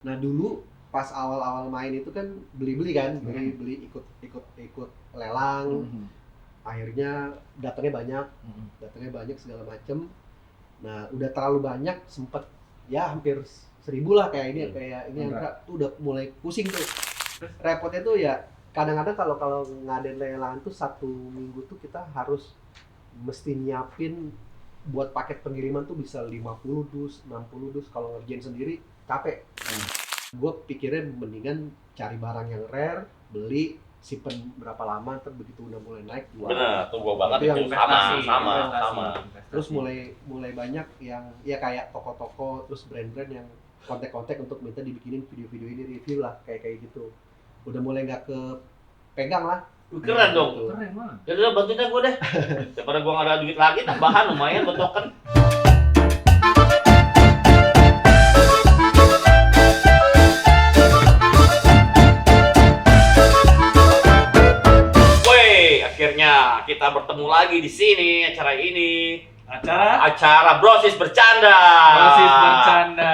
Nah dulu pas awal-awal main itu kan beli-beli kan, beli ikut lelang, akhirnya datangnya banyak segala macem. Nah udah terlalu banyak, sempet ya hampir 1.000 lah kayak ini yang tuh udah mulai pusing tuh. Repotnya tuh ya kadang-kadang kalau ngadain lelang tuh 1 minggu tuh kita harus mesti nyiapin buat paket pengiriman tuh bisa 50 dus, 60 dus. Kalau ngerjain sendiri capek. Gue pikirnya mendingan cari barang yang rare, beli, simpen berapa lama, ntar begitu udah mulai naik jual. Bener, tuh gue banget itu sama. Terus mulai banyak yang ya kayak toko-toko, terus brand-brand yang kontak-kontak untuk minta dibikinin video-video ini, review lah, kayak gitu. Udah mulai nggak kepegang lah. Keren dong. Gitu. Keren banget. Ya udah bantuin dah gue deh. Daripada gue nggak ada duit lagi, tambahan lumayan buat token. Woi, akhirnya kita bertemu lagi di sini acara ini. Acara Brosis Bercanda.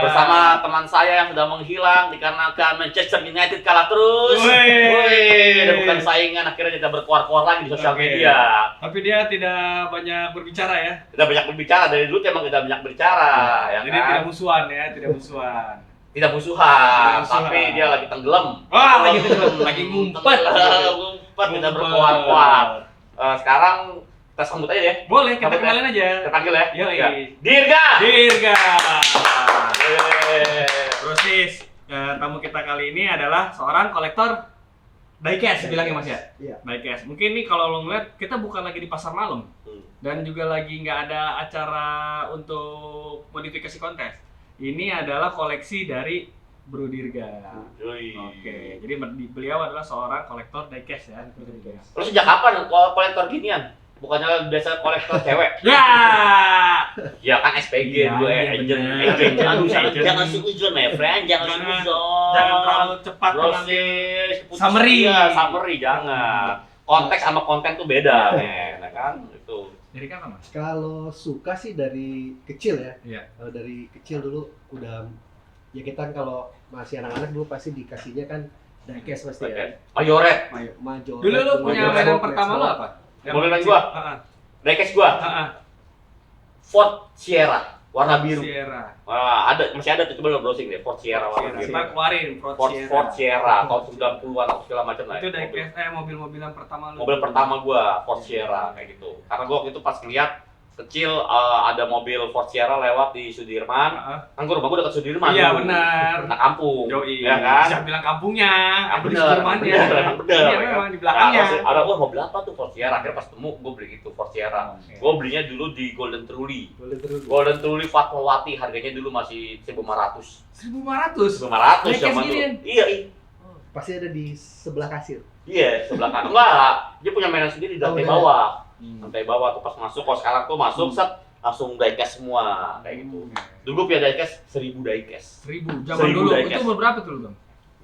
Bersama teman saya yang sudah menghilang dikarenakan Manchester United kalah terus. Woi, udah bukan saingan, akhirnya kita berkuar-kuar lagi di sosial media. Tapi dia tidak banyak berbicara ya. Kita banyak berbicara dari dulu, emang kita banyak berbicara. Ya Jadi kan? tidak musuhan ya, tidak musuhan. Tidak musuhan, tapi dia lagi tenggelam. Wah, lagi tenggelam, lagi ngumpet. Ngumpet, kita berkuar-kuar. Sekarang kita sambut aja deh. Boleh, kita kenalin aja. Kita panggil ya. Yoi. Ya. Dirga. Brosis, tamu kita kali ini adalah seorang kolektor diecast bilangnya Mas ya? Iya. Diecast. Mungkin nih kalau lo ngeliat, kita bukan lagi di pasar malam. Dan juga lagi nggak ada acara untuk modifikasi kontes. Ini adalah koleksi dari Bro Dirga. Oke, jadi beliau adalah seorang kolektor diecast ya. Terus sejak kapan kolektor ginian? Bukannya biasa kolektor cewek? Ya. Ya kan SPG Ya, dulu iya, agent. bener. Aduh, Agent. jangan suzon ya, friend, jangan suzon. Jangan terlalu cepat Brosis, summary. Ya, summary jangan. Konteks sama konten tuh beda, men, ya kan? Itu. Dari kapan Mas? Kalau suka sih dari kecil ya. Iya. Kalau dari kecil dulu udah ya kita kalau masih anak-anak dulu pasti dikasihnya kan diecast pasti ya. Mayoret. Major. Dulu lu punya Major, mainan Major, pertama Major. lu apa? Mainan gua? Diecast gua. Ford Sierra warna biru. Sierra. Wah, masih ada tuh, coba lo browsing deh, Ford Sierra warna biru. Kita keluarin Ford Sierra tahun 90-an atau segala macam lah. Itu diecast mobil-mobil yang pertama lu. Mobil pertama gua Ford Sierra kayak gitu. Karena gua waktu itu pas ngeliat kecil ada mobil Ford Sierra lewat di Sudirman. Kan gua rumah gua dekat Sudirman. Iya dulu. benar. Nah, kampung. Yoi. Ya kan? Bisa bilang kampungnya. Bener. Iya memang di belakangnya. Nah, ada gua mobil apa tuh Ford Sierra. Akhirnya pas temu gua beli itu Ford Sierra. Gua belinya dulu di Golden Truly. Golden Truly Fatmawati, harganya dulu masih 1.500. 1.500. 1.500 Diecast zaman dulu. ginian? Iya. Pasti ada di sebelah kasir. Iya, sebelah kanan. Enggak, dia punya mainan sendiri di lantai bawah. Lantai bawah tuh pas masuk, kalau sekarang tuh masuk set langsung diecast semua kayak gitu. Dulu gua punya diecast 1.000 diecast. 1.000 zaman dulu. diecast. Itu berapa tuh lu, Bang?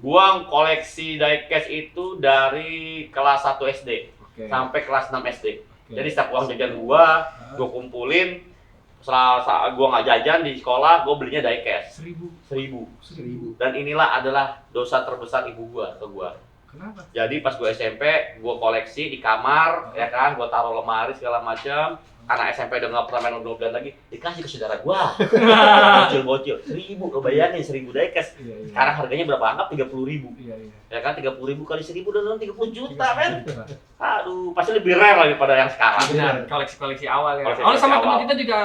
Gua koleksi diecast itu dari kelas 1 SD sampai kelas 6 SD. Jadi setiap uang jajan gua kumpulin. Setelah gua nggak jajan di sekolah, gua belinya diecast. 1.000. Dan inilah adalah dosa terbesar ibu gua ke gua. Kenapa? Jadi pas gue SMP, gue koleksi di kamar, ya kan, gue taruh lemari segala macam. Karena SMP udah nggak pernah main Uno lagi, dikasih ke saudara gue. Bocil-bocil, 1.000, lo bayangin 1.000 diecast. Sekarang harganya berapa? Anggap 30.000. Ya kan, 30.000 kali 1.000 udah 30 juta, men. Aduh, pasti lebih rare lagi pada yang sekarang. Benar, koleksi awal ya. Koleksi Sama awal. teman kita juga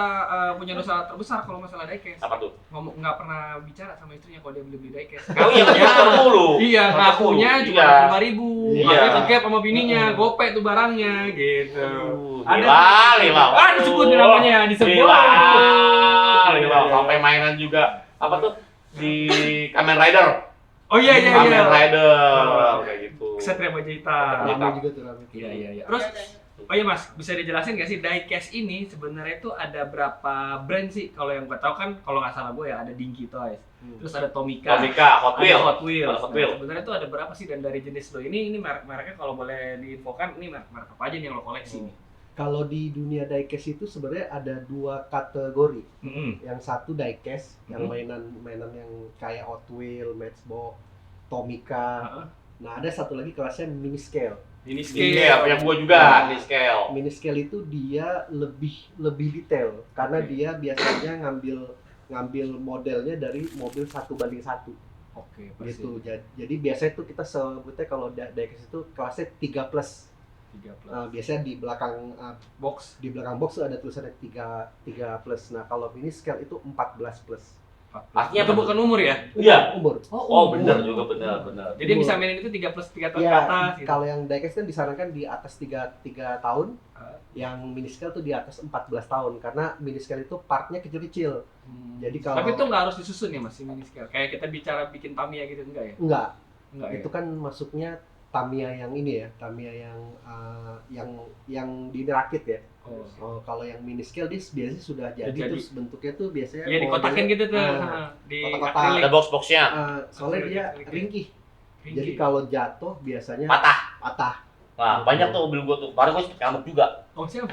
punya dosa terbesar kalau masalah diecast. Apa tuh? Nggak pernah bicara sama istrinya kalau dia beli diecast. Oh iya, kan mulu. Iya, ngakunya cuma 5.000. Iya. Makanya tegap sama bininya, gopek tuh barangnya gitu. Lila. Disebut namanya, disebut. Lila. Sampai mainan juga. Apa tuh? Di Kamen Rider. Oh iya. Kamen Rider kayak gitu. Kesatria Baja Hitam. Rame juga tuh rame. Iya. Terus, oh iya Mas, bisa dijelasin nggak sih diecast ini sebenarnya itu ada berapa brand sih? Kalau yang gue tahu kan, kalau nggak salah gue ya ada Dinky Toys, terus ada Tomica, Hot ada Wheels. Hot Wheels. Hot Wheels. Nah, sebenarnya itu ada berapa sih dan dari jenis lo ini merek-mereknya kalau boleh diinfokan ini merek apa aja nih yang lo koleksi nih? Kalau di dunia diecast itu sebenarnya ada 2 kategori. Yang satu diecast, yang mainan yang kayak Hot Wheels, Matchbox, Tomica. Nah, ada satu lagi kelasnya mini scale. Mini scale, yang gua juga mini scale. Mini scale itu dia lebih detail karena dia biasanya ngambil modelnya dari mobil 1:1. Oke, Gitu. Jadi biasanya itu kita sebutnya kalau diecast itu kelasnya 3+. Biasanya di belakang box ada tulisannya 3+. Nah, kalau mini scale itu 14+. Artinya itu bukan umur ya? Iya, umur. Oh, benar juga, benar. Jadi bisa mainin itu 3+3 tahun ke Ya, atas gitu. kalau yang diecast kan disarankan di atas 3 tahun. Yang mini scale tuh di atas 14 tahun karena mini scale itu partnya kecil-kecil. Jadi kalau Tapi itu nggak harus disusun ya Mas, mini scale. Kayak kita bicara bikin Tamiya gitu enggak ya? enggak ya? itu kan masuknya Tamiya yang ini ya, Tamiya yang dirakit ya. Kalau yang mini scale dia biasanya sudah jadi. Terus bentuknya tuh biasanya ya dikotakin gitu tuh di kotak-kotak. akrilik. Ada box-boxnya. Soalnya dia ringkih. Jadi kalau jatuh biasanya patah. Nah, banyak tuh mobil gua tuh. Kemarin gua sempet ngamuk juga. Oh, siapa?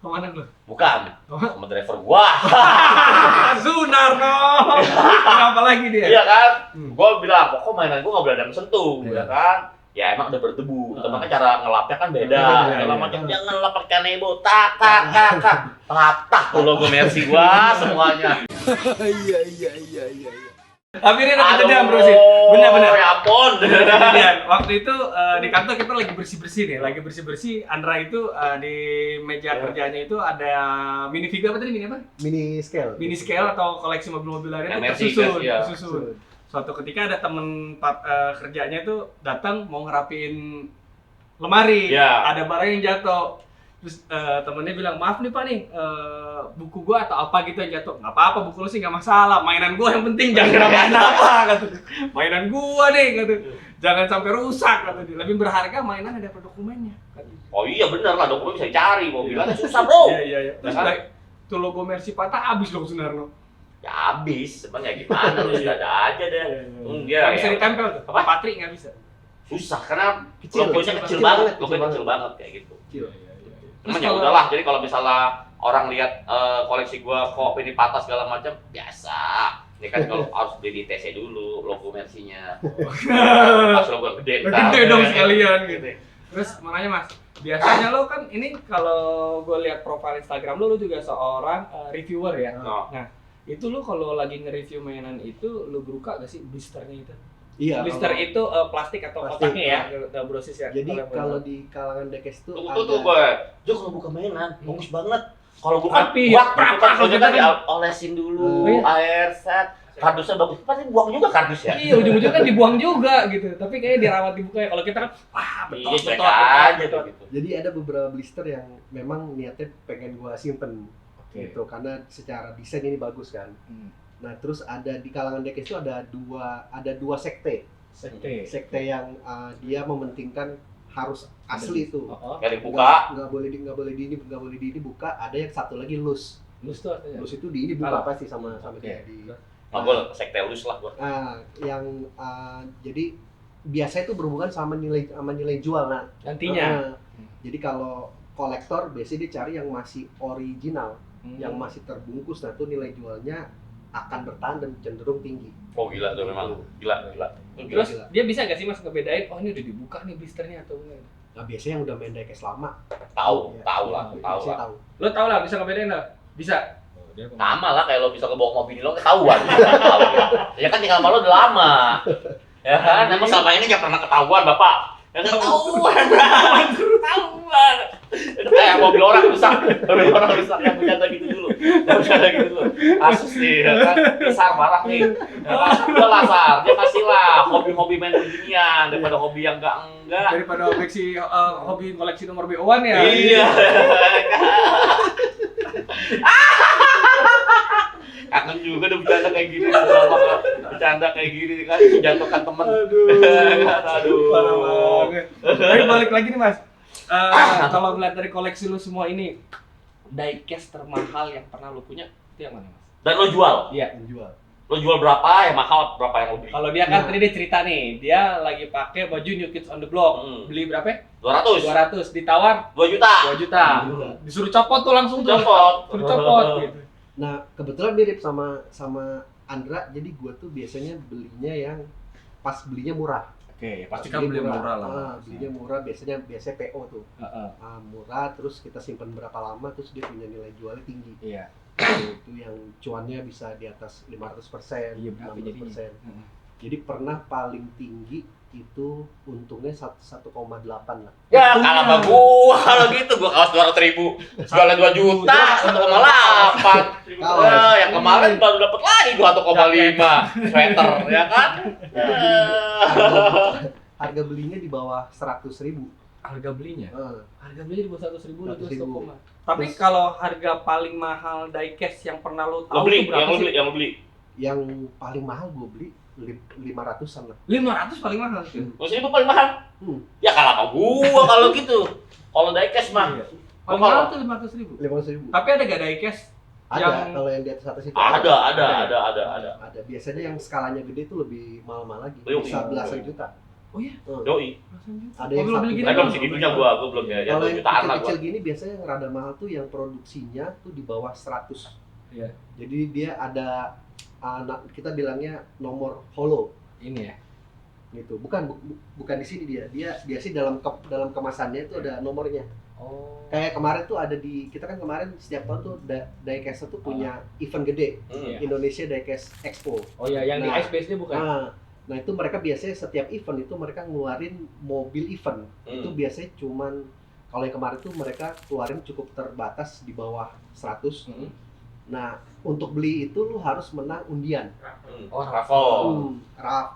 Kemana lu? Bukan. Sama driver gua. Sunarno. Kenapa lagi dia? Iya kan? Gua bilang, pokok mainan gua nggak boleh ada yang sentuh, ya kan? Ya emang udah berdebu. Makanya cara ngelapnya kan beda. Kalau macam dia ngelap pakai nebo, tak. Patah tuh logo Mercy gua semuanya. Iya. Tapi ini ada kejadian bro sih. Benar. Ya ampun. Kejadian. Waktu itu di kantor kita lagi bersih-bersih nih, Andra itu di meja kerjanya itu ada mini figure apa tadi, mini apa? Mini scale Atau koleksi mobil-mobil lainnya MRC, tersusun. Suatu ketika ada temen kerjanya itu datang mau ngerapiin lemari, ada barang yang jatuh. Terus temennya bilang, maaf nih Pak nih, buku gua atau apa gitu yang jatuh. Nggak apa-apa, buku lu sih nggak masalah, mainan gua yang penting, jangan kenapa-napa kata. Mainan gua deh kata. Jangan sampai rusak kata dia. Lebih berharga mainan ada dokumennya kata. Oh iya bener lah, dokumen bisa dicari, mobilannya susah bro. Iya. Terus tuh logo Mercy patah habis dong Sunarno. Ya habis, sebenarnya gimana, lu sudah ada aja deh. Nggak bisa ditempel tuh, Patri nggak bisa. Susah, karena kecil banget kayak gitu. Cuman ya udahlah, jadi kalau misalnya orang lihat koleksi gua kok ini patah segala macam, biasa. Ini kan kalau harus beli di TC dulu logo Mercy-nya. Pas logo gede dong sekalian gitu. Terus makanya Mas, biasanya lo kan ini kalau gue lihat profil Instagram lo juga seorang reviewer ya. Nah, itu lo kalau lagi nge-review mainan itu lo buka gak sih blisternya itu? Iya. Blister itu plastik atau kotaknya ya, brosis ya. Jadi kalau di kalangan diecast itu tuh gue, kalau buka mainan bagus banget. Kalau bukan kalau kita diolesin dulu air set, kardusnya bagus, pasti buang juga kardus ya. Iya, ujung-ujungnya kan dibuang juga gitu. Tapi kayaknya dirawat dibuka ya. Kalau kita kan betul aja gitu. Jadi ada beberapa blister yang memang niatnya pengen gua simpen. Gitu, karena secara desain ini bagus kan. Nah, terus ada di kalangan diecast itu ada dua sekte yang dia mementingkan harus asli itu. Nggak dibuka. Nggak boleh di ini buka. Ada yang satu lagi loose. Loose tuh artinya? Loose itu di ini buka pasti sama kayak di. Nggak boleh sekte loose lah gua. Jadi biasanya itu berhubungan sama nilai jual nantinya. Jadi kalau kolektor biasanya dia cari yang masih original, yang masih terbungkus. Nah, itu nilai jualnya akan bertahan dan cenderung tinggi. Oh gila tuh memang, gila. Terus dia bisa nggak sih Mas ngebedain, oh ini udah dibuka nih blisternya atau enggak? Nah, biasanya yang udah main diecast lama tahu lah. Lo tau lah, bisa ngebedain lah? Bisa? Sama lah kayak lo bisa kebawa mobil lo ketahuan. Ya kan tinggal malu udah lama. Ya kan, emang selama ini nggak pernah ketahuan Bapak. Ya ketahuan. Kayak mobil orang rusak yang bercanda gitu dulu. Asus nih, ya kan? Besar marah nih. Ya kan? Udah lah Sar, dia kasih lah hobi-hobi main beginian daripada hobi yang enggak. Daripada hobi koleksi nomor BO-an ya. Iya. Kangen juga udah bercanda kayak gini, kan menjatuhkan temen. Aduh. Parah banget. Tapi balik lagi nih Mas. Kalau ngeliat dari koleksi lu semua ini, diecast termahal yang pernah lu punya itu yang mana Mas? Dan lo jual? Iya, jual. Lo jual berapa, yang mahal berapa yang lo beli? Kalau dia kan Nah. tadi dia cerita nih, dia lagi pakai baju New Kids on the Block. Beli berapa? 200. 200, ditawar 2 juta. 2 juta. Disuruh copot tuh langsung tuh. Copot. Suruh copot gitu. Nah, kebetulan mirip sama Andra, jadi gua tuh biasanya belinya yang pas belinya murah. Oke, pasti Pas kan beli murah lah. Belinya murah, biasanya PO tuh. Heeh. Murah, terus kita simpan berapa lama, terus dia punya nilai jualnya tinggi. Iya. Itu yang cuannya bisa di atas 500%, Iya, berapa 600%. jadinya? Jadi pernah paling tinggi itu untungnya 1,8 lah. Ya kalah sama gua kalau gitu, gua kaos 200.000, jualnya 2 juta, 1,8. Kaos. Yang kemarin baru dapat lagi gua 1,5 sweater, ya kan? Harga belinya di bawah 100.000. Harga belinya? Eh, Harga belinya di bawah 100.000 lu jual 100.000. Stokoma. Tapi kalau harga paling mahal diecast yang pernah lo Lo tahu beli, tuh berapa sih? yang lo beli. Yang paling mahal gue beli 500-an lah. 500 paling mahal sih. Terus itu paling mahal. Ya kalah sama gua kalau gitu. Kalau diecast mah. Iya. Paling mahal tuh 500.000. 500.000. Tapi ada gak diecast? Ada, yang- kalau yang di atas atas itu Ada. Ada. Biasanya yang skalanya gede itu lebih mahal-mahal lagi. Iya. Bisa belasan juta. Oh iya? Doi. Ada yang Mobil-mobil satu gini Saya doang. belum segitunya gua belum ya. Ya Kalau 2 yang jutaan lah gua. kecil-kecil gini biasanya yang rada mahal tuh yang produksinya tuh di bawah 100. Iya. Jadi dia ada kita bilangnya nomor holo Ini ya. gitu. Bukan di sini dia. Dia sih dalam kemasannya itu ada nomornya. Oh. Kayak kemarin tuh ada kita kan kemarin setiap tahun tuh Diecast tuh punya event gede, Iya. Indonesia Diecast Expo. Oh iya, yang di Nah. SBS bukan? Nah itu mereka biasanya setiap event itu mereka ngeluarin mobil event. Itu biasanya cuman kalau yang kemarin tuh mereka keluarin cukup terbatas di bawah 100. Nah, untuk beli itu lu harus menang undian. Oh, raffle.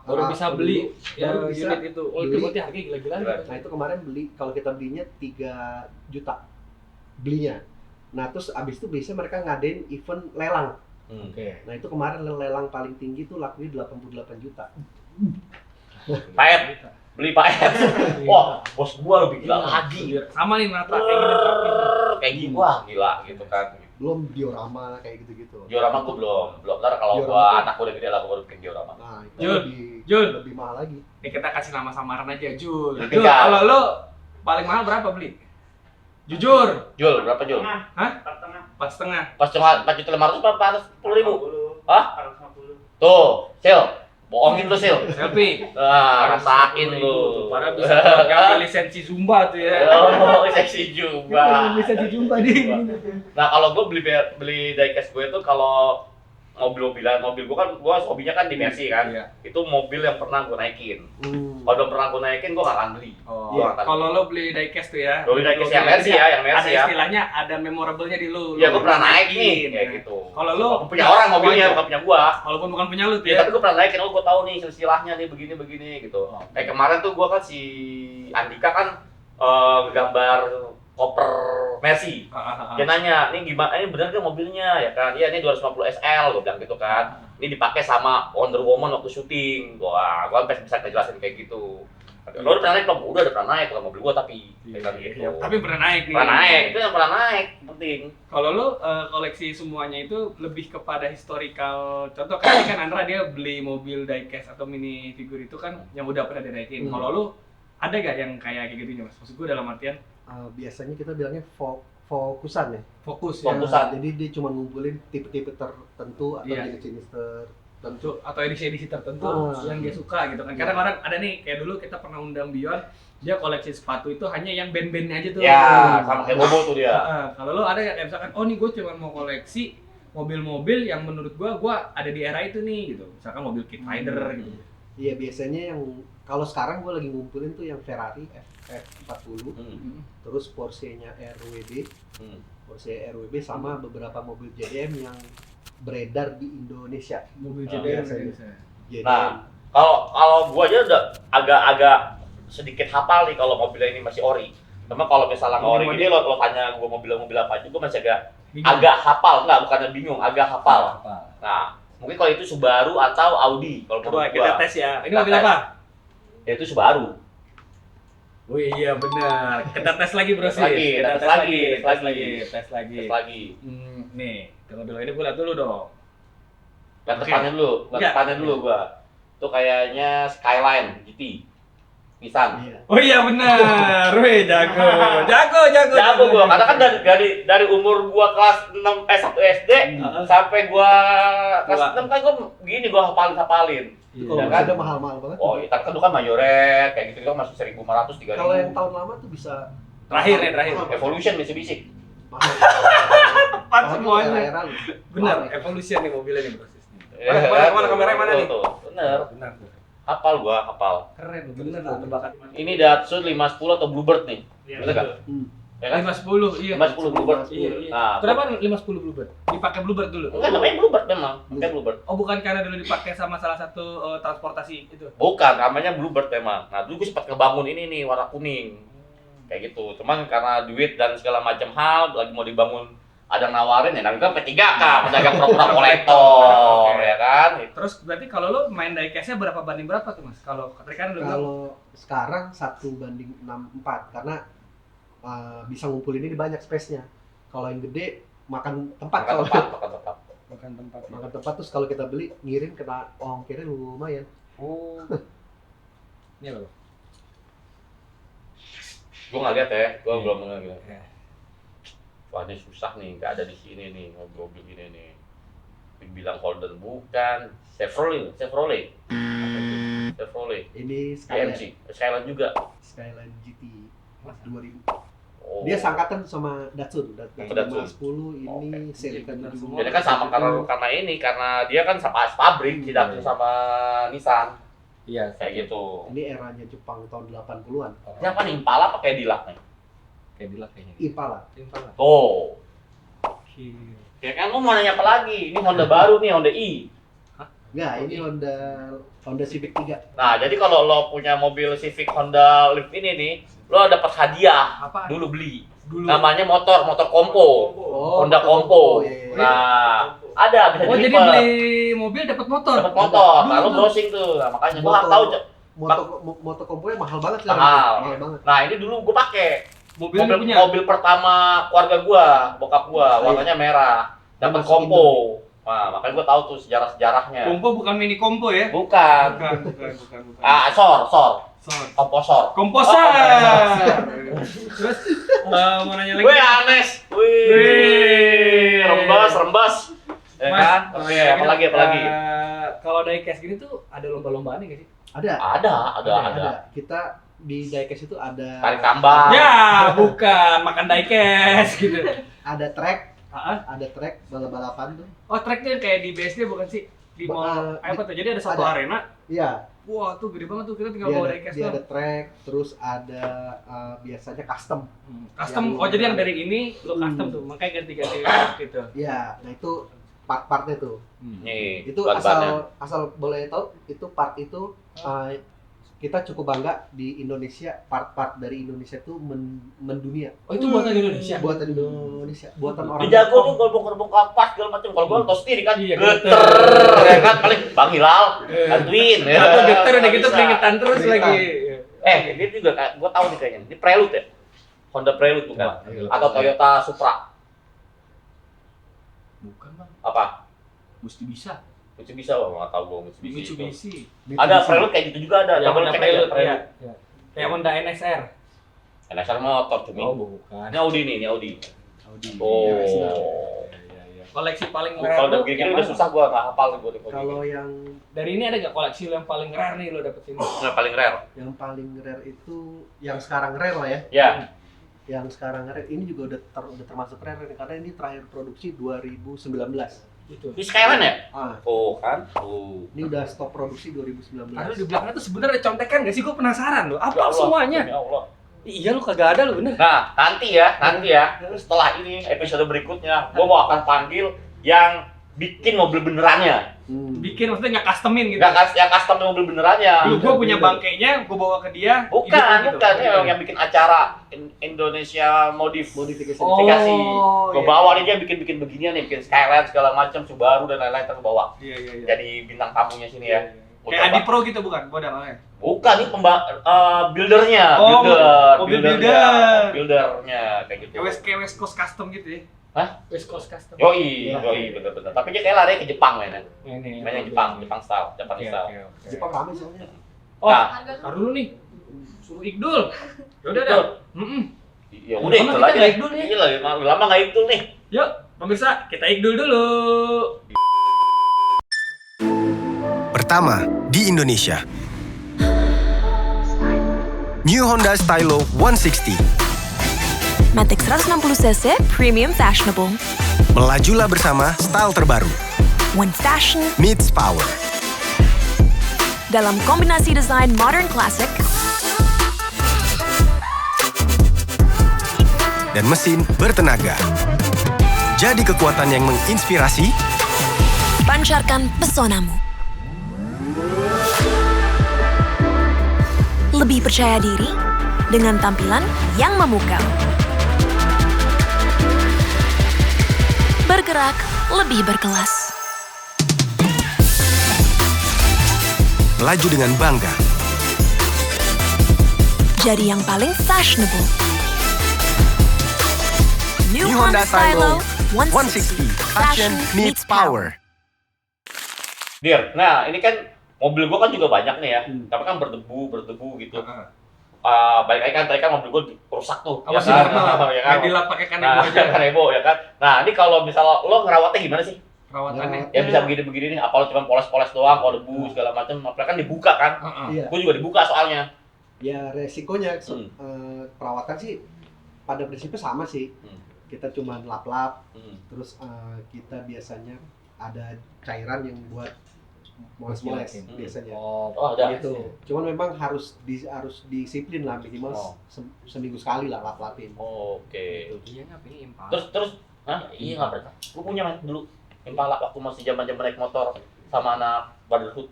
Baru bisa beli ya baru bisa unit itu. Oh, itu beli. berarti harganya gila-gilaan. Nah, itu kemarin beli kalau kita belinya 3 juta. Belinya. Nah, terus abis itu biasanya mereka ngadain event lelang. Oke. Nah, itu kemarin lelang paling tinggi tuh lakunya 88 juta. Paet. Beli paet. Wah, bos gua lebih gila lagi. Sama nih Natra kayak gini terapin. Kayak gini, wah gila gitu kan. Belum diorama kayak gitu-gitu. Diorama gua belum. Ntar kalau Diorama gua tuh- anak gua udah gede lah gua baru bikin diorama. Nah, itu Jul, lebih, lebih mahal lagi. Nih kita kasih nama samaran aja, Jul. Jul, Jul, Tika. kalau lo paling mahal berapa beli? Jujur. Jul, berapa Jul? Pas setengah. Pas cuma 4.500.000 berapa? 410.000. Hah? Tuh, Sil. Bohongin lu, Sil. Selfie. Rasain lu. Padahal bisa ngambil lisensi Zumba tuh ya. Oh, seksi juga. Lisensi Zumba nih. Nah, kalau gue beli diecast gue itu kalau mobil gue kan gue hobinya kan di Mercy kan. Iya. Itu mobil yang pernah gue naikin. Kalau belum pernah gue naikin gue nggak akan beli. Oh, Gua nggak akan kalau lo beli diecast tuh ya. Lo beli diecast yang Mercy ya, yang Mercy ada ya. istilahnya ada memorable-nya di lu. Iya, Lu gue pernah naik nih naikin, kayak ya. gitu. Kalau lo punya orang mobilnya, wajar. bukan punya gua. Walaupun bukan punya lu tuh Ya, ya. tapi gue pernah naikin, gue tahu nih silsilahnya nih begini gitu. Oh. Kayak kemarin tuh gue kan si Andika kan gambar koper Mercy. Dia nanya, ini gimana? Ini bener kan mobilnya ya kan? Iya, ini 250 SL, gue bilang gitu kan. Ini dipakai sama Wonder Woman waktu syuting. Wah, gue sampai bisa ngejelasin kayak gitu. Lo udah pernah naik belum? Udah pernah naik, bukan mobil gue tapi. Kayak gitu. Tapi pernah naik nih. Pernah naik, itu yang pernah naik, penting. Kalau lo koleksi semuanya itu lebih kepada historical. Contoh kan Andra dia beli mobil diecast atau mini figur itu kan yang udah pernah dinaikin. Kalau lo ada gak yang kayak gitu Mas? Maksud gue dalam artian Biasanya kita bilangnya fokusan ya. fokus Fokus. ya. Fokusan. Jadi dia cuma ngumpulin tipe-tipe tertentu atau Iya. jenis-jenis tertentu. Tentu atau edisi-edisi tertentu Ah. yang dia suka gitu kan. Karena orang ada nih kayak dulu kita pernah undang Bion, dia koleksi sepatu itu hanya yang band-bandnya aja tuh. Ya, sama kayak Bobo tuh dia. Kalau lo ada kayak misalkan, oh nih gue cuma mau koleksi mobil-mobil yang menurut gue ada di era itu nih gitu. Misalkan mobil Kid Rider gitu. Iya, biasanya yang kalau sekarang gue lagi ngumpulin tuh yang Ferrari F40, terus Porsche-nya RWB, Porsche RWB sama beberapa mobil JDM yang beredar di Indonesia. Mobil Ah, JDM biasanya. gitu. JDM. Nah, kalau gua aja udah agak sedikit hafal nih kalau mobilnya ini masih ori. Cuma kalau misalnya nggak ori gini lo tanya gua mobil apa aja, gua masih agak hafal, bukannya bingung, agak hafal. Nah, mungkin kalau itu Subaru atau Audi kalau Coba menurut kita gua. tes ya. Ini Kita mobil tes. apa? Ya itu Subaru. Oh iya benar. Kita tes lagi bro Tes lagi, Kita tes lagi. tes lagi. Tes lagi. Nih, kalau dulu ini gue lihat dulu dong. Lihat Oke. depannya dulu, lihat Iya. depannya dulu gua. Itu kayaknya Skyline GT. Nissan. Iya. Oh iya benar. Wih, jago. Jago gua, karena kan dari umur gua kelas 6 1 SD sampai gua kelas Dua. 6 kan gua gini gua hafalin. Kalau Ya masih kan? ada mahal-mahal banget. Oh, itu kan dulu kan Majoret kayak gitu kan masih 1.500 3.000. Kalau yang tahun lama tuh bisa Terakhir ya, terakhir. mahal. Evolution Mitsubishi. Mahal. Tepat Tahun semuanya. era-era lu. Benar, Mahal. Evolution nih mobilnya nih prosesnya. Mana kameranya mana nih? Tuh, bener. Benar tuh. Hafal gua, hafal. Keren, bener tuh tebakan. Ini Datsun 510 atau Bluebird nih. Bener kan? Ya kan? 510, iya. 510 Bluebird. Iya. Nah, Kenapa 510 Bluebird? Dipakai Bluebird dulu. enggak namanya Bluebird memang, pakai Bluebird. Oh, bukan karena dulu dipakai sama salah satu transportasi itu. Bukan, namanya Bluebird memang. Nah, dulu gue sempat ngebangun ini nih warna kuning. Kayak gitu. Cuman karena duit dan segala macam hal lagi mau dibangun ada yang nawarin ya, nanti kan P3K, pedagang pura-pura kolektor, ya kan? Terus berarti kalau lo main diecast-nya berapa banding berapa tuh, Mas? Kalau tadi kan lo bilang Kalau sekarang 1:64 karena bisa ngumpulin ini banyak space-nya. Kalau yang gede makan tempat Makan kalau tempat, makan tempat. bukan tempat. makan tempat terus kalau kita beli ngirim kena ongkirnya lumayan. Oh. Ini apa? Gue nggak lihat ya, gue belum ngeliat. Ya. Wah, ini susah nih, nggak ada di sini nih mobil ini nih. Bilang Holden bukan, Chevrolet. Ini AMG, Skyline juga. Skyline GT 2000. Oh. Dia sangkatan sama Datsun. Sama Datsun Datsun. 510 ini Oke. Celica Iya, benar 70. semua. Jadi kan sama karena dia kan sama pabrik, tidak sama Nissan Iya, kayak gitu. Ini eranya Jepang tahun 80-an. Siapa nih Impala pakai Dilak nih? Kayak Dilak kayaknya. Impala. Impala. Tuh. Oke. Ya kan lu mau nanya apa lagi? Ini Honda baru nih, Honda i. Enggak, ini Honda Civic 3. Nah, jadi kalau lo punya mobil Civic Honda Leaf ini nih, lo dapat hadiah Apa? dulu beli. Dulu. Namanya motor kompo. Honda Kompo. Iya. Nah, ada bisa Oh, jadi dilipat. beli mobil dapat motor. Dapat motor. Dulu Lalu tuh. browsing tuh. Nah, makanya gua Motor. tahu. Moto komponya mahal banget sekarang. Mahal. Mahal banget. Nah, ini dulu gua pakai. Mobil dia punya. Mobil pertama keluarga gua, bokap gua, warnanya merah. Dapat Masuk kompo. Nah, makanya gua tahu tuh sejarah-sejarahnya. Kompo bukan mini kompo ya? Bukan. Bukan. Sor. Sor. Komposor. Komposer. Oh, Terus mau nanya lagi. Wih, Anes. Wih. Rembas. Ya Mas, kan? mau Oke, nanya apalagi? Kalau diecast gini tuh ada lomba-lombaan nggak sih? Ada. Ada. Kita di diecast itu ada Tarik tambang. Ya, bukan makan diecast gitu. ada track, Ah, ada track balap-balapan tuh. oh, tracknya kayak di BSD bukan sih? Di mall apa tuh? Jadi ada satu ada. arena. Iya, Wah, tuh gede banget tuh, kita tinggal dia bawa ada, diecast dia doang. ada track, terus ada biasanya custom. Custom, yang- oh jadi yang dari ini lo custom tuh, makanya ganti-ganti gitu. Iya, nah itu part-partnya tuh. Nih, Itu ban-bannya. asal boleh tahu itu part itu kita cukup bangga di Indonesia, part-part dari Indonesia tuh mendunia. Oh, itu buatan Indonesia? Buatan Indonesia, buatan orang. Dia jago tuh gerbong-gerbong kapas segala macam. Kalau gua tau sendiri kan, Iya, geter, ya kan paling Bang Hilal, bantuin. Atau geter udah gitu Bisa. keringetan terus Keringetan. lagi. Dia juga, gua tahu nih kayaknya. Ini Prelude ya? Honda Prelude bukan? Atau Toyota Supra? Bukan bang, Apa? mesti bisa. Mitsubishi wah nggak tahu gua Mitsubishi. Mitsubishi. Ada Prelude kayak gitu juga ada. Yang Double Honda check aja, Prelude, Prelude. ya. Kayak Honda NSR. NSR motor cumi. bukan. Ini Audi nih, ini Audi. Audi. Oh. Koleksi paling Kalau rare udah lo begini yang udah mana? susah gua nggak hafal gua di Kalau yang Dari ini ada gak koleksi lo yang paling rare nih lo dapetin? Nggak paling rare. paling rare itu yang sekarang rare lah ya. Ya. Yang sekarang rare ini juga udah termasuk rare nih, karena ini terakhir produksi 2019. Itu. Di Skyline ya? Ah, Oh kan. Oh. ini udah stop produksi 2019. Karena di belakangnya tuh sebenarnya ada contekan gak sih? Gue penasaran loh. Ya Apa Allah, semuanya? Ya Allah. Iya lo kagak ada lo bener. Nah, nanti ya, setelah ini episode berikutnya, gua mau akan panggil yang bikin mobil benerannya. Bikin maksudnya nggak customin gitu. Yang custom mobil benerannya. Dulu gue punya bangkainya, gue bawa ke dia. Bukan, hidupnya bukan. gitu. Yang bikin acara Indonesia Modifikasi. modifikasi. Oh, Gua iya. bawa nih dia bikin beginian nih, bikin Skyline segala macam, Subaru dan lain-lain terus bawa. Iya. Jadi bintang tamunya sini ya. Gua Kayak coba. Adi Pro gitu bukan? Gue namanya. Bukan, ini buildernya, Oh, mobil buildernya kayak gitu. Kayak West Coast custom gitu ya. West Coast Custom. Yoi, Iya. bener-bener. Tapi dia kayak lari ke Jepang mainnya. Ini Mainnya Jepang style, Japanese style. Jepang rame soalnya. Oh, Nah, taruh dulu nih. Suruh Igdul. Yaudah Igdul. dah. Ya udah Lama itu kita aja. nggak Igdul ya? Iya lama nggak itu nih. Yuk, pemirsa, kita Igdul dulu. Pertama, di Indonesia. New Honda Stylo 160. Matic 160cc Premium Fashionable. Melajulah bersama style terbaru. When fashion Meets power. dalam kombinasi desain modern classic Dan mesin bertenaga. Jadi kekuatan yang menginspirasi. pancarkan pesonamu. Lebih percaya diri dengan tampilan yang memukau. Bergerak lebih berkelas. Melaju dengan bangga. Jadi yang paling fashionable. New New Honda Honda Stylo Stylo 160. Fashion meets power. Dir, nah ini kan mobil gua kan juga banyak nih ya, tapi kan berdebu gitu. Balik lagi kan tadi kan mobil gua rusak tuh. Apa sih kan? normal? Ya kan? Main dilap pakai kanebo Nah, aja. kanebo ya kan. Nah, ini kalau misalnya lo ngerawatnya gimana sih? Perawatannya. Ya bisa begini-begini nih, apa lo cuma poles-poles doang, kalau debu segala macam, apalagi kan dibuka kan. Iya. Gua juga dibuka soalnya. Ya resikonya perawatan sih pada prinsipnya sama sih. Kita cuma lap-lap, terus kita biasanya ada cairan yang buat moles-moles biasanya. Oh, ada. Gitu. Cuman memang harus disiplin lah minimal Oh. seminggu sekali lah lap-lapin. Oke. Iya ngapain Impala? Terus, iya nggak pernah. Gua punya man dulu Impala waktu masih zaman-zaman naik motor sama anak Brotherhood.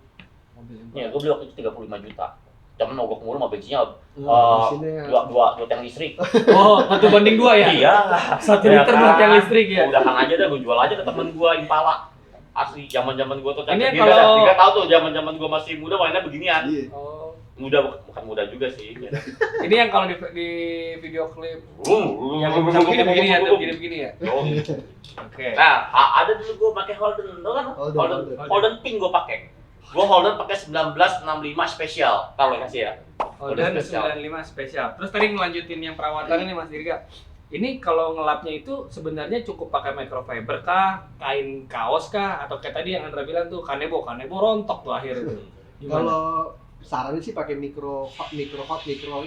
Mobil Iya, gua beli waktu itu 35 juta. Cuman mogok mulu sama bensinnya Mesinnya dua tiang listrik. Oh, 1:2 ya? Iya. 1 Ya liter kan? 2 tiang listrik ya? Udahan aja dah, gua jual aja ke temen gua Impala. Asli, zaman-zaman gua tuh Ini dia kalau- dia tahu tuh zaman-zaman gua masih muda mainnya beginian. iya. Oh. Muda bukan muda juga sih. Ya. Ini yang kalau di video klip yang Yang bisa begini ya, tuh begini ya. Oh. Oke. Nah, ada dulu gua pakai Holden, tau kan? Holden. Holden pink gua pakai. Gua Holden pakai 1965 spesial. Taruh kasih ya. Holden spesial. 95 spesial. Terus tadi ngelanjutin yang perawatan ini Mas Dirga. Ini kalau ngelapnya itu sebenarnya cukup pakai microfiber kah, kain kaos kah, atau kayak tadi yang Andra bilang tuh kanebo rontok tuh akhirnya tuh. Gimana? Kalau sarannya sih pakai micro hot ini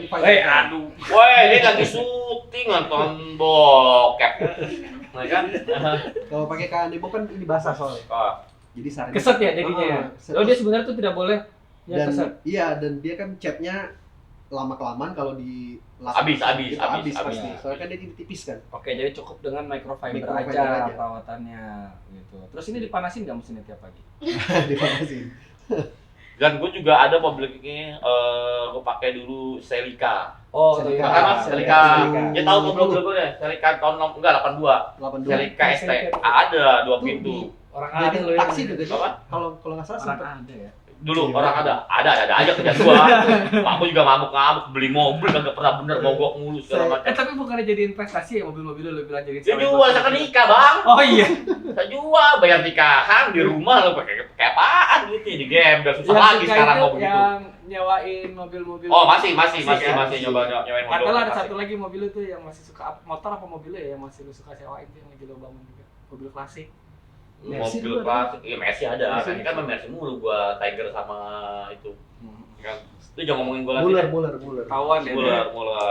Aduh. Woi, ini lagi syuting nonton bokep. Nah kan? Kalau pakai kanebo kan ini basah soalnya. Oh, Jadi sarannya Keset ya jadinya ya. keset. Oh dia sebenarnya tuh tidak boleh ya dan keset. iya dan dia kan catnya lama kelamaan kalau di Habis. pasti. Ya. Soalnya kan dia tipis kan. Oke, jadi cukup dengan microfiber Microfiber aja aja. perawatannya gitu. Terus ini dipanasin nggak mesinnya tiap pagi? Dipanasin. dan gue juga ada mobil ini, gue pakai dulu Celica. Oh, Celica. Karena Celica, Celica. dia tahu mobil gue deh, Celica tahun 82. 82. Celica ST, Celica. ada 2 pintu. Orang Jadi ada loh taksi ya. juga sih. Apa? Kalau nggak salah Orang sempat. ada ya. Dulu Iya. orang ada aja kerjaan gua. Aku juga ngamuk-ngamuk beli mobil kagak pernah bener mogok mulu segala macam. Tapi bukannya jadi investasi ya mobil-mobil lu bilang jadi Dia jual sekarang nikah, Bang. Oh iya. Saya jual bayar nikahan di rumah lo pakai apaan gitu di game udah susah Yang lagi Sika sekarang itu mau begitu. yang nyewain mobil-mobil. Oh, masih kan? nyobain mobil. Katalah ada masih. satu lagi mobil itu yang masih suka motor apa mobil ya yang masih lu suka sewain tuh yang lagi lo bangun juga. Mobil klasik. Mercy Mobil dulu ada. klasik, iya Mercy ada. Mercy. Ini kan Mercy mulu gua Tiger sama itu. Kan. Itu jangan ngomongin gua lagi. Muller. Kawan ya. Muller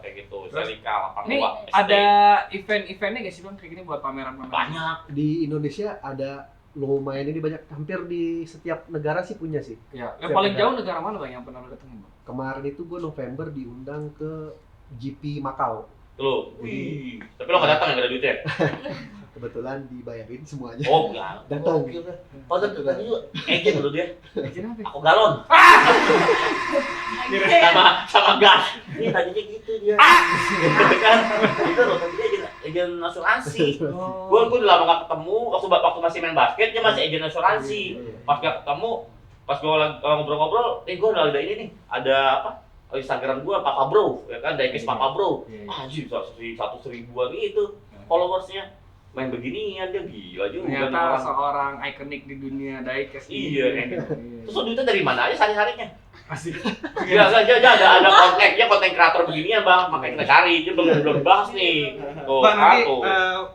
kayak gitu. Terus, Celica 82. Ini ST. ada event-eventnya gak sih Bang kayak gini buat pameran-pameran? banyak. Di Indonesia ada lumayan ini banyak, hampir di setiap negara sih punya sih. Ya, yang Setiap paling negara. jauh negara mana Bang yang pernah lo ketemu Bang? Kemarin itu gue November diundang ke GP Macau. Tuh. Wih. Tapi lo nggak datang ya nggak ada duitnya? Kebetulan dibayarin semuanya. Oh, enggak. Datang. Padahal tuh tadi lu agent dulu dia. Izin apa? Aku galon. sama gas. Ini tadinya gitu dia. Kan? Itu loh tadinya agent asuransi. Oh. Gua udah lama gak ketemu waktu masih main basket dia masih agent asuransi. Pas gak ketemu, pas gua lagi ngobrol-ngobrol, gua udah ada ini nih, ada apa? Instagram gua Papa Bro, ya kan, Daikis Papa Bro. Iya. Anjir, 100 ribuan itu followersnya. main beginian dia gila juga. Ternyata orang. seorang ikonik di dunia diecast. Iya. Terus duitnya dari mana aja sehari-harinya? Asik. Dia ada konten kreator beginian bang, makanya kita cari. Dia belum bahas nih. Tuh, Bang, nanti satu.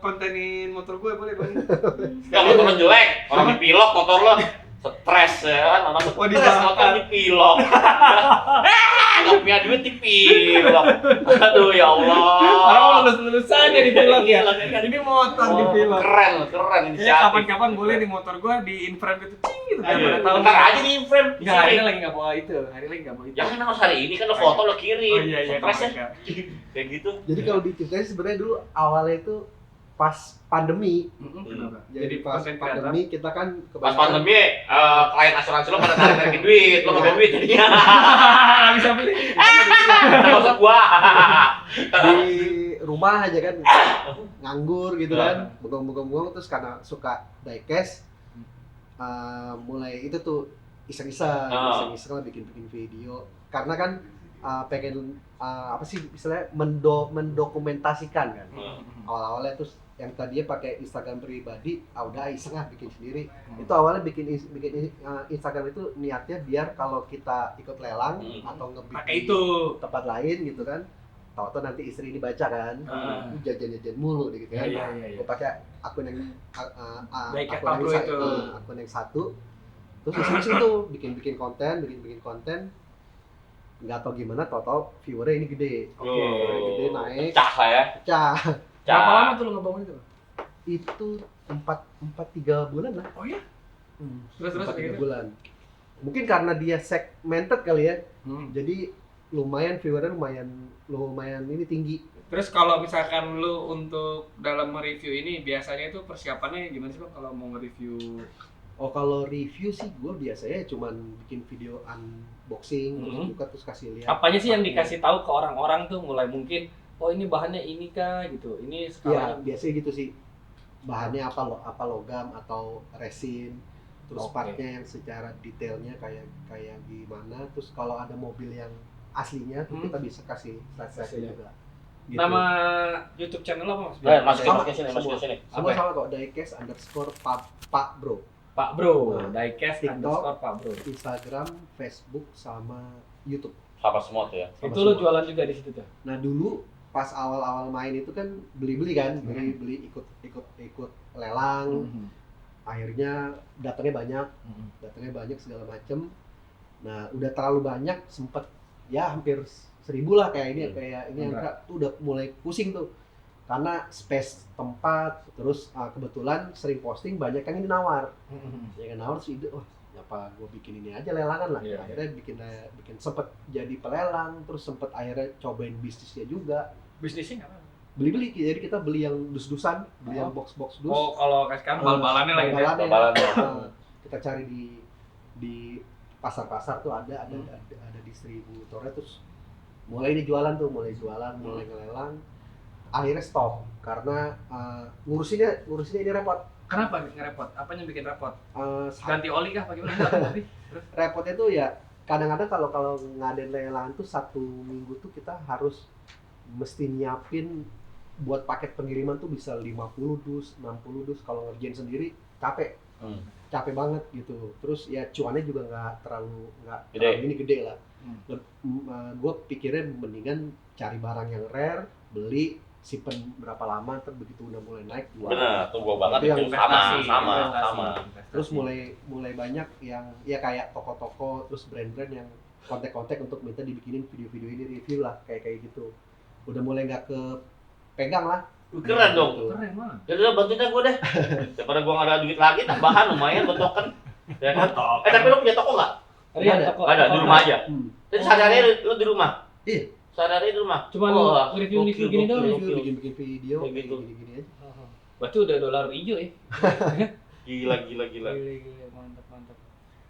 kontenin motor gue boleh bang? Yang motor lo jelek, orang dipilok motor lo stres ya kan, orang Oh, stres dibakar. motor dipilok. Nggak punya duit dipilok. Aduh ya Allah. Orang lulus aja dipilok ya. Gila, kan? Ini motor Oh, dipilok. keren Ya inisiatif. kapan-kapan boleh di motor gue di inframe gitu cing gitu biar pada tahu. Bentar aja di frame. Enggak, hari ini lagi enggak bawa itu. Hari ini enggak bawa itu. Jangan harus hari ini kan lo foto lo kirim. Oh iya Stres ya. Kak. Kayak gitu. Jadi kalau diceritain sebenarnya dulu awalnya itu pas pandemi. Kenapa? Jadi pas konten pandemi kita kan Pas pandemi, klien asuransi lo pada tarik duit, lo nggak bawa duit jadinya. Nggak bisa beli. Maksud gua. di rumah aja kan nganggur gitu kan, bengong terus karena suka diecast, mulai itu tuh iseng-iseng lah bikin video karena kan pengen apa sih istilahnya mendokumentasikan kan. Awal-awalnya terus yang tadinya pakai Instagram pribadi, udah iseng lah bikin sendiri. Itu awalnya bikin Instagram itu niatnya biar kalau kita ikut lelang atau nge-beat Pakai di itu. tempat lain gitu kan, tahu-tahu nanti istri ini baca kan, jajan-jajan mulu gitu kan. Iya. Gue pakai akun yang Diecast akun Pablo yang itu. akun yang satu, terus iseng tuh bikin konten, nggak tahu gimana, tahu-tahu viewernya ini gede, gede naik, Pecah lah ya. pecah. Berapa lama tuh lo ngebangun itu? Itu 3 bulan lah. Oh iya? Terus 3 gitu? bulan. Mungkin karena dia segmented kali ya. Jadi lumayan viewernya lumayan ini tinggi. Terus kalau misalkan lu untuk dalam mereview ini biasanya itu persiapannya gimana sih bang kalau mau nge-review? Oh kalau review sih gue biasanya cuman bikin video unboxing terus buka terus kasih lihat. Apanya sih yang dikasih tahu ke orang-orang tuh mulai mungkin oh ini bahannya ini kah gitu. Ini Ya skalanya biasanya gitu sih. Bahannya apa logam atau resin. Terus Oke. partnya yang secara detailnya kayak gimana. Terus kalau ada mobil yang aslinya tuh kita bisa kasih slide juga. Gitu. nama YouTube channel lo apa Mas? Masukin ke sini, masukin ke sini. Semua Apa? sama kok, diecast_pak bro. Pak Bro, Nah, diecast TikTok. underscore Pak Bro. Instagram, Facebook, sama YouTube. Sama semua tuh ya. Sama Itu lo semua. jualan juga di situ tuh. Nah dulu pas awal-awal main itu kan beli kan, beli ikut lelang. Akhirnya datangnya banyak segala macem. Nah udah terlalu banyak, sempet ya hampir 1.000 lah kayak ini yang tuh udah mulai pusing tuh. Karena space tempat, terus kebetulan sering posting banyak yang ini nawar. Ya kan nawar sih ide, wah apa gue bikin ini aja lelangan lah. Iya. Akhirnya bikin sempet jadi pelelang, terus sempet akhirnya cobain bisnisnya juga. Bisnisnya apa? Beli jadi kita beli yang dus-dusan, beli yang box dus. Oh kalau sekarang bal-balannya lagi ya? Bal-balannya. Bal-balannya. Kita cari di pasar-pasar tuh ada distributornya, terus mulai jualan, mulai ngelelang. Akhirnya stop karena ngurusinnya ini repot. Kenapa ngerepot? Apanya bikin repot? Ganti Ganti oli kah? Bagaimana? Ganti? repotnya tuh ya kadang-kadang kalau ngadain lelang tuh 1 minggu tuh kita harus mesti nyiapin buat paket pengiriman tuh bisa 50 dus, 60 dus. Kalau ngerjain sendiri capek banget gitu. Terus ya cuannya juga nggak terlalu gede lah. Gue pikirnya mendingan cari barang yang rare, beli, simpen berapa lama, ntar begitu udah mulai naik jual. Bener, tuh gua banget Itu yang itu sama. Investasi. Terus mulai banyak yang ya kayak toko-toko, terus brand-brand yang kontak-kontak untuk minta dibikinin video-video ini, review lah kayak gitu. Udah mulai nggak kepegang lah. Keren dong. Gitu. Keren mah. Ya udah bantuin dah gua deh. Daripada gua nggak ada duit lagi, tambahan lumayan buat token. Ya kan? Tapi lu punya toko nggak? Ada. toko. Nggak ada, di rumah aja. Jadi sehari-hari lu di rumah? Iya. Sehari-hari di rumah? Cuma review gini doang. Bikin video Kayak kayak gitu. gini aja. Berarti udah dolar hijau ya. Gila. Gila, mantap.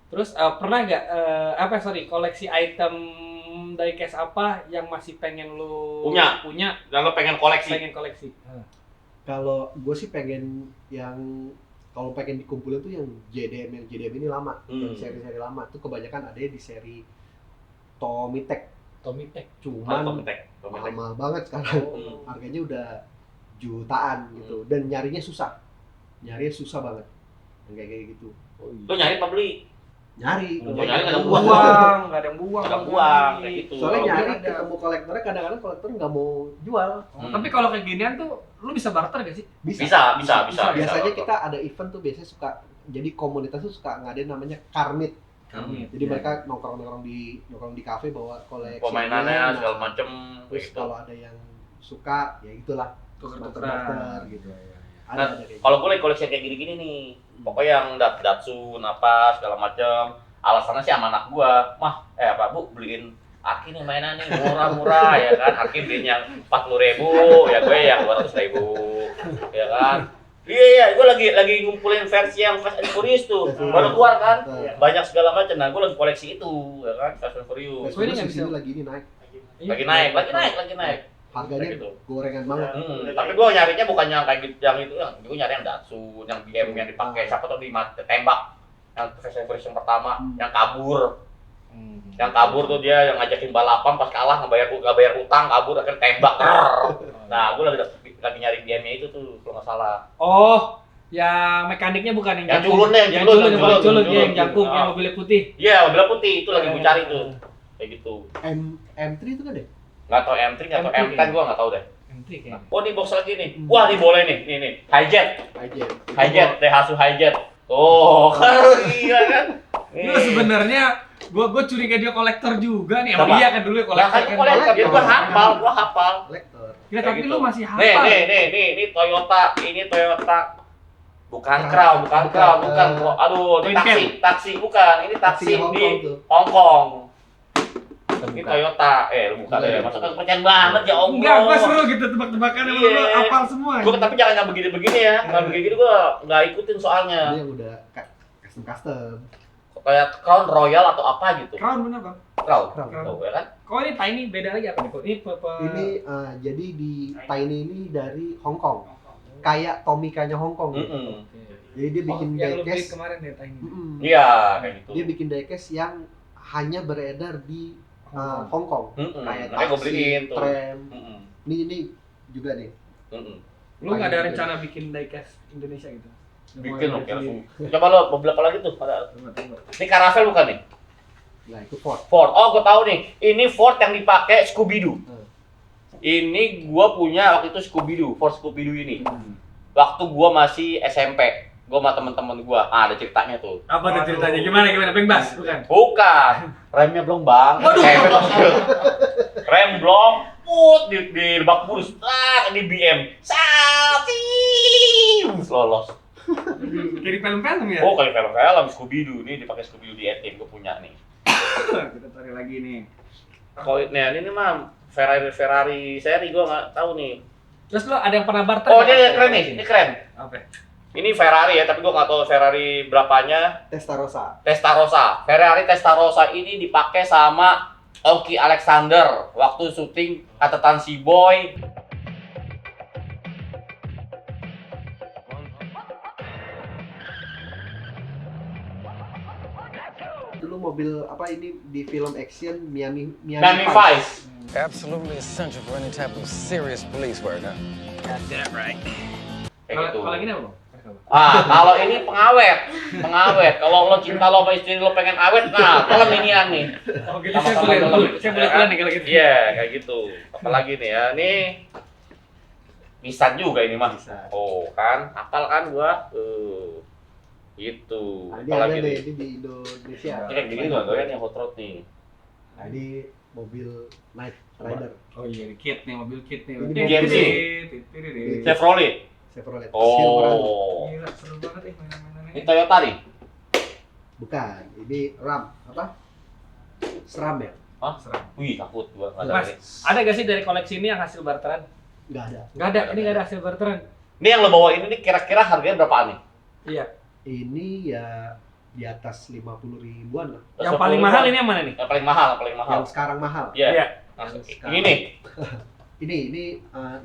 Terus pernah nggak koleksi item diecast apa yang masih pengen lu punya Dan lu pengen koleksi? pengen koleksi? Kalau gue sih pengen kalau pengen dikumpulin tuh yang JDM ini lama, yang seri-seri lama tuh kebanyakan ada di seri Tomitek. Tommy Tech. Cuman Tomitek. mahal banget sekarang. Hmm. Harganya udah jutaan gitu, dan nyarinya susah banget yang kayak gitu. Lu nyari apa beli? Nyari Oh, nyari nggak ada buang. nggak ada yang buang. Nggak buang, kayak gitu. Soalnya Kalau nyari ada. ketemu kolektornya, kadang-kadang kolektor nggak mau jual. Tapi kalau kayak ginian tuh lu bisa barter gak sih? Bisa. Biasanya kita ada event tuh biasanya suka, jadi komunitas tuh suka ngadain namanya karmit. Jadi mereka nongkrong di kafe bawa koleksi Permainannya segala macem. Terus Gitu. kalau ada yang suka ya itulah Tuker-tukeran. barter gitu. Nah, Ada kayak kalau gue lagi koleksi kayak gini-gini nih, pokoknya yang Datsun apa segala macam. Alasannya sih sama anak gua, Bu beliin Aki nih mainan nih murah-murah ya kan. Aki beliin yang 40.000, ya gue yang 200.000, ya kan. Iya, gue lagi ngumpulin versi yang Fast and Furious tuh, baru keluar kan, banyak segala macam. Nah, gue lagi koleksi itu, ya kan, Fast and Furious. Terus di sini lagi naik. Lagi naik. Harganya Kayak gitu. gorengan banget. Tapi gue nyarinya bukan yang kayak gitu, yang itu, yang gue nyari yang Datsun, yang BM yang dipakai, siapa tuh ditembak, yang Fast and Furious yang pertama, yang kabur. Yang kabur tuh dia yang ngajakin balapan, pas kalah nggak bayar utang, kabur akhirnya tembak. Nah, gue lagi nyari BM-nya itu tuh, kalau nggak salah. Oh, yang mekaniknya bukan yang Yang jangkung. culunnya, yang culun, yang jangkung, Ah. yang mobilnya putih. Iya, mobil putih itu lagi gue cari tuh, kayak gitu. M3 itu kan deh. Nggak tahu M3 atau M3 M10 gue nggak tahu deh. M3 kayaknya. Oh, ini box lagi nih. Wah, ini boleh nih, nih. Hijet, Daihatsu Hijet. Oh, iya kan. Lu sebenarnya gua curiga dia kolektor juga nih. Siapa? Emang iya kan dulu ya Nah, kan kolektor. kolektor, jadi gue hafal. Kolektor. Ya, Kayak tapi gitu. lu masih hafal. Nih, Toyota, ini Toyota. Bukan Crown. Aduh, ini taksi bukan. Ini taksi di Hong Kong. Ini Toyota. Lu bukan ya. Masa kepercayaan banget ya Om. Enggak, gua seru gitu tebak-tebakan emang lu Iya. hafal semua. Gue tapi jangan yang begini-begini ya. Nggak begini gue nggak ikutin soalnya. Ini yang udah custom. Kayak Crown Royal atau apa gitu. Crown bener, Bang. Crown. Crown. Tuh, ya kan? Kok ini Tiny beda lagi apa nih? Kok ini Ini jadi di Tiny ini dari Hong Kong. Kayak Tomica-nya Hong Kong. Mm-mm. Jadi dia bikin yang lu beli diecast. kemarin ya Tiny. Iya, kayak gitu. Dia bikin diecast yang hanya beredar di Hong Kong. Kayak Makanya gue beliin taksi, tuh. tram. Mm-mm. Ini juga nih. Mm-mm. Lu enggak ada rencana bikin diecast Indonesia gitu? Bikin loh, coba lo mobil apa lagi tuh? Ada. Ini Caravelle bukan nih? Nah, itu Ford. Oh, gue tahu nih. Ini Ford yang dipakai Scooby-Doo. Ini gua punya waktu itu Scooby-Doo, Ford Scooby-Doo ini. Waktu gua masih SMP. Gua sama teman-teman gua. Ada ceritanya tuh. Apa tuh ceritanya? Gimana? Bang Bas, bukan? Bukan. Remnya belum, Bang. Rem belum. Di lebak bulus. Di BM. Lolos. Kayak di film-film ya? Oh, kayak film-film Scooby-Doo nih dipakai Scooby-Doo di Etim gua punya nih. Kita tarik lagi nih. Kalau ini mah Ferrari seri gua nggak tahu nih. Terus lo ada yang pernah barter? Oh, ini keren nih. Ini keren. Apa? Ini Ferrari ya, tapi gua nggak tahu Ferrari berapanya. Testarossa. Ferrari Testarossa ini dipakai sama Oki Alexander waktu syuting Catatan Si Boy. Dulu mobil apa ini di film action Miami Vice. Absolutely essential for any type of serious police work, huh? Kayak gitu. Kalau gini apa, Bang? Kalau ini pengawet. Kalau lo cinta lo sama istri lo pengen awet, nah, kalau minian nih. Oh, gitu saya boleh pelan nih kalau gitu. Iya, kayak gitu. Apalagi nih ya, nih Nissan juga ini mah. Oh, kan, apal kan gua. Gitu. Nah, ini ada Apalagi nih, nih. ini di Indonesia. Ini kayak gini nggak doyan nih hot rod nih. Nah, ini mobil Knight Rider. Oh iya, kit nih, mobil kit nih. Ini GMC. Gila, Chevrolet. Silverado. Oh. seru banget mainan-mainannya. Ini Toyota nih. Bukan, ini Ram apa? Seram ya? Hah? Seram. Wih, takut gua nggak ada Mas, ini. ada gak sih dari koleksi ini yang hasil barteran? Nggak ada. Nggak ada, ini nggak ada hasil barteran. Ini yang lo bawa ini nih kira-kira harganya berapaan nih? Iya. Ini ya di atas 50 ribuan lah. Yang paling mahal ini yang mana nih? Yang paling mahal. Yang sekarang mahal. Iya. Iya. Nah, Yang ini sekarang. nih. Ini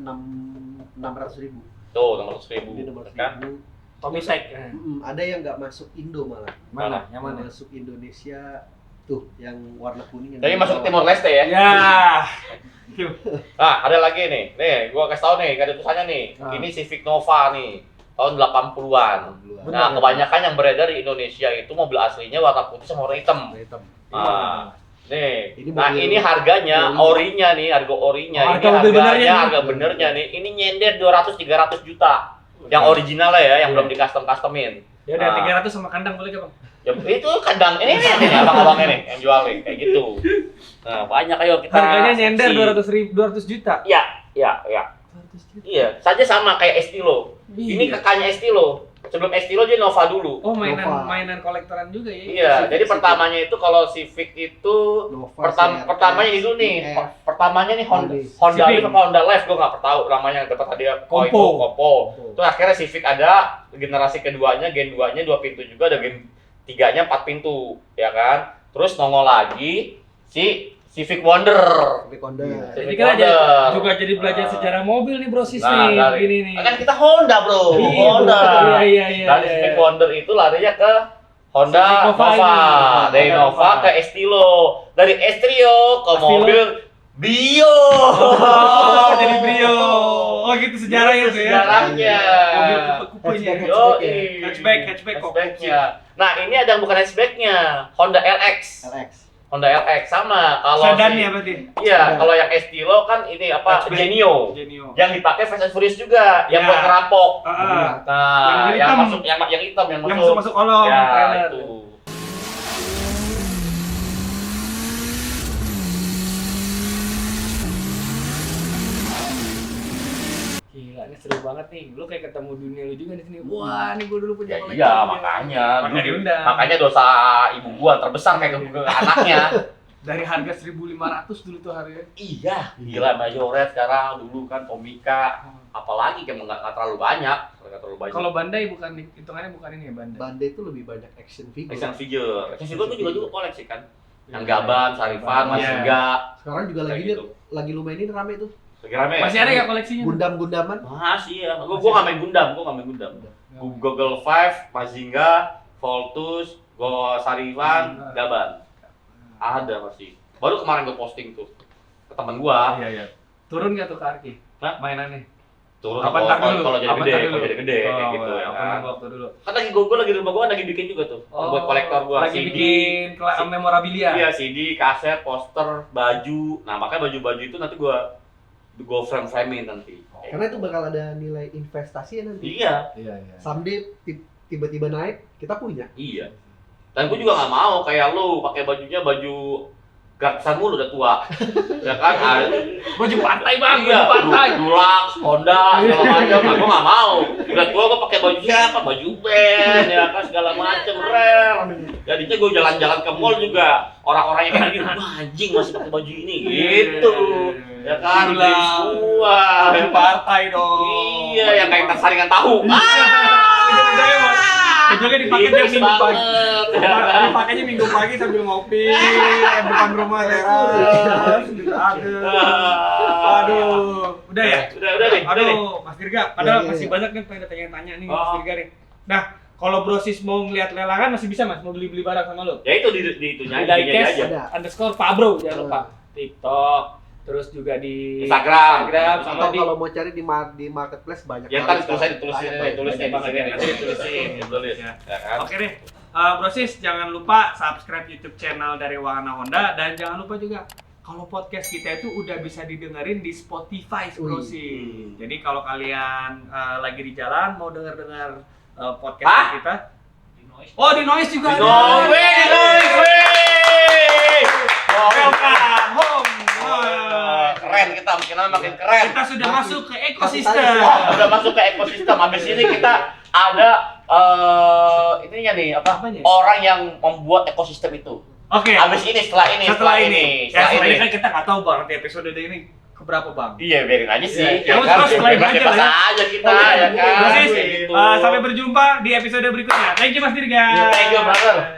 600 ribu. Tuh, 600.000. Ini 600 Kan? ribu. Tommy Tech. Ada yang nggak masuk Indo malah. Mana? Yang mana? Masuk Indonesia tuh yang warna kuning yang Jadi di masuk bawah. Timor Leste ya? Ya. Nah, ada lagi nih. Nih, gua kasih tahu nih, ada tulisannya nih. Ini Civic Nova nih, tahun 80-an. Nah, kebanyakan yang beredar di Indonesia itu mobil aslinya warna putih sama warna hitam. Nah, nih. Ini harganya orinya nih, harga orinya. Ini harga benernya nih. Ini nyender 200-300 juta. Yang originalnya ya, yang belum di custom-customin. Ya udah 300 sama kandang boleh gak, Bang? Ya, itu kandang ini abang-abangnya nih yang jual nih kayak gitu. Nah, banyak ayo kita. Harganya nyender 200 juta. Iya. Iya, saja sama kayak Estilo. Ini kakaknya Estilo. Sebelum Estilo dia Nova dulu. Oh, mainan kolektoran juga ya. Iya, jadi pertamanya itu kalau Civic itu pertamanya itu nih. Pertamanya nih Honda Live, gua enggak tahu namanya, dapat hadiah Kompo. Terus akhirnya Civic ada generasi keduanya, Gen 2-nya 2 pintu juga, ada Gen 3-nya 4 pintu, ya kan? Terus nongol lagi si Civic Wonder. Jadi kan juga jadi belajar sejarah mobil nih, Bro Sis nih. Begini nih. Kan kita Honda, Bro. Honda. Iya. Dari Civic Wonder itu larinya ke Honda Nova. Dari Nova ke Estilo. Dari Estilo ke mobil Brio. Oh, jadi Brio. Oh, gitu sejarahnya tuh ya. Sejarahnya. Mobil kupu-kupunya. Hatchbacknya. Nah, ini ada yang bukan hatchbacknya. Honda LX. Honda LX sama kalau sedannya berarti. Iya, kalau yang Estilo kan ini apa? Genio. Yang dipakai Fast and Furious juga, yang buat ngerampok. Nah, yang hitam yang masuk kolong trailer. Itu. Gila, ini seru banget nih. Lu kayak ketemu dunia lu juga di sini. Wah, nih gua dulu punya koleksi. Iya, makanya dosa ibu gua terbesar kayak ke anaknya. Dari harga 1.500 dulu tuh harganya. Iya, gila Majoret sekarang, dulu kan Tomica, apalagi kan nggak terlalu banyak. Kalau Bandai hitungannya bukan ini ya Bandai. Bandai itu lebih banyak action figure. Action figure itu juga koleksi kan. Yang Gaban, Sarifan, Masiga. Sekarang juga lagi lumayan ini rame tuh. Masih ada nggak koleksinya? Gundam-gundaman? Masih ya. Gua nggak main Gundam. Google 5, Mazinga, Voltus, Sarifan, Gaban. Ada masih. Baru kemarin gue posting tuh ke teman gua. Iya. Turun nggak tuh ke Arki? Mainannya? Turun kalau jadi gede kayak gitu ya. Waktu dulu. Kan lagi gua lagi di rumah gua lagi bikin juga tuh. Buat kolektor gua. Lagi bikin memorabilia. Iya, CD, kaset, poster, baju. Nah, makanya baju-baju itu nanti gua frame-framein nanti. Karena itu bakal ada nilai investasi ya nanti. Iya. Someday tiba-tiba naik, kita punya. Iya. Dan gue juga nggak mau kayak lu pakai bajunya baju gratisan mulu udah tua, ya kan? Baju pantai bang, iya, baju pantai. Dulux, Honda, segala macam. Nah, gue nggak mau. Udah tua gue pakai baju siapa? Baju band, ya kan segala macam rare. Jadinya gue jalan-jalan ke mall juga orang-orang yang kayak gini, wah anjing masih pakai baju ini, gitu. Ya kan? Semua. Baju partai dong. Iya, yang kayak saringan tahu. Juga dipakainya minggu pagi. Dipakainya minggu pagi sambil ngopi depan rumah teras. Aduh. Udah ya? Udah deh. Aduh, Mas Dirga, padahal masih banyak nih pengen tanya-tanya nih Mas Dirga nih. Nah, kalau Bro Sis mau ngeliat lelangan masih bisa Mas, mau beli barang sama lo? Ya itu di itunya aja. _Pabro jangan lupa. TikTok. Terus juga di Instagram sama kalau mau cari di marketplace banyak. Ya kan tulisnya ditulis. Oke deh. Bro Sis, jangan lupa subscribe YouTube channel dari Wahana Honda dan jangan lupa juga kalau podcast kita itu udah bisa didengerin di Spotify, Bro Sis. Jadi kalau kalian lagi di jalan mau dengar podcast kita, di Noise juga. Welcome home. Keren, kita makin keren. Kita sudah masuk ke ekosistem. Habis ini kita ada ininya nih orang yang membuat ekosistem itu. Oke. Habis ini setelah ini. Setelah ini kan kita nggak tahu Bang nanti episode ini keberapa Bang. Iya, biarin aja sih. Ya kan bebas aja kita ya kan. Sampai berjumpa di episode berikutnya. Thank you Mas Dirga. Thank you brother.